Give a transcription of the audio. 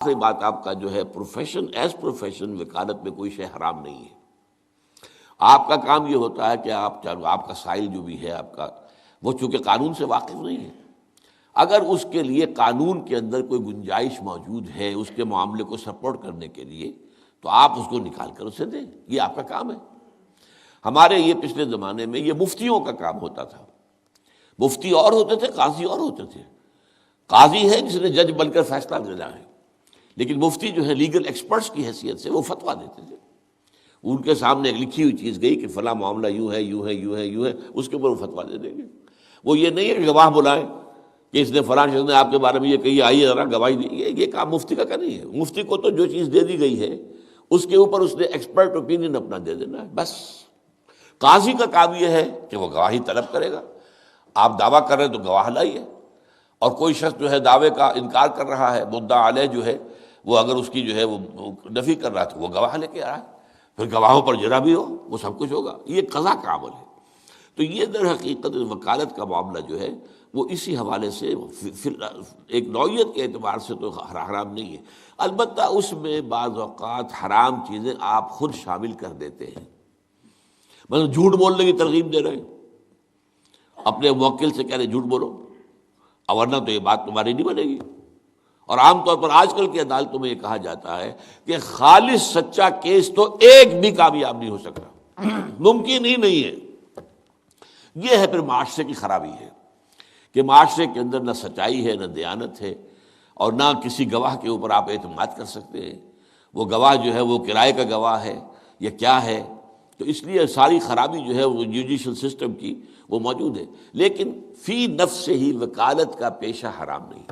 آخری بات آپ کا جو ہے پروفیشن ایز پروفیشن وکالت میں کوئی شے حرام نہیں ہے۔ آپ کا کام یہ ہوتا ہے کہ آپ کا سائل جو بھی ہے آپ کا وہ چونکہ قانون سے واقف نہیں ہے، اگر اس کے لیے قانون کے اندر کوئی گنجائش موجود ہے اس کے معاملے کو سپورٹ کرنے کے لیے تو آپ اس کو نکال کر اسے دیں، یہ آپ کا کام ہے۔ ہمارے یہ پچھلے زمانے میں یہ مفتیوں کا کام ہوتا تھا، مفتی اور ہوتے تھے، قاضی اور ہوتے تھے۔ قاضی ہے جس نے جج بن کر فیصلہ دینا ہے، لیکن مفتی جو ہے لیگل ایکسپرٹس کی حیثیت سے وہ فتویٰ دیتے تھے۔ ان کے سامنے ایک لکھی ہوئی چیز گئی کہ فلاں معاملہ یوں ہے یوں ہے یوں ہے یوں ہے، اس کے اوپر وہ فتویٰ دے دیں گے۔ وہ یہ نہیں ہے کہ گواہ بلائیں کہ اس نے فلاں شخص نے آپ کے بارے میں یہ کہی، آئیے ذرا گواہی دی، یہ کام مفتی کا نہیں ہے۔ مفتی کو تو جو چیز دے دی گئی ہے اس کے اوپر اس نے ایکسپرٹ اوپینین اپنا دے دینا ہے بس۔ قاضی کا کام یہ ہے کہ وہ گواہی طلب کرے گا، آپ دعویٰ کر رہے ہیں تو گواہ لائیے، اور کوئی شخص جو ہے دعوے کا انکار کر رہا ہے، مدعا علیہ جو ہے وہ اگر اس کی جو ہے وہ نفی کر رہا ہے تو وہ گواہ لے کے آ رہا ہے، پھر گواہوں پر جرا بھی ہو وہ سب کچھ ہوگا۔ یہ قضا کا عمل ہے۔ تو یہ در حقیقت وکالت کا معاملہ جو ہے وہ اسی حوالے سے ایک نوعیت کے اعتبار سے تو حرام نہیں ہے، البتہ اس میں بعض اوقات حرام چیزیں آپ خود شامل کر دیتے ہیں۔ مثلا جھوٹ بولنے کی ترغیب دے رہے ہیں، اپنے موکل سے کہہ رہے جھوٹ بولو، اور ورنہ تو یہ بات تمہاری نہیں بنے گی۔ اور عام طور پر آج کل کی عدالتوں میں یہ کہا جاتا ہے کہ خالص سچا کیس تو ایک بھی کامیاب نہیں ہو سکتا، ممکن ہی نہیں ہے۔ یہ ہے پھر معاشرے کی خرابی ہے کہ معاشرے کے اندر نہ سچائی ہے، نہ دیانت ہے، اور نہ کسی گواہ کے اوپر آپ اعتماد کر سکتے ہیں۔ وہ گواہ جو ہے وہ کرائے کا گواہ ہے یا کیا ہے، تو اس لیے ساری خرابی جو ہے وہ جوڈیشل سسٹم کی وہ موجود ہے۔ لیکن فی نفس ہی وکالت کا پیشہ حرام نہیں۔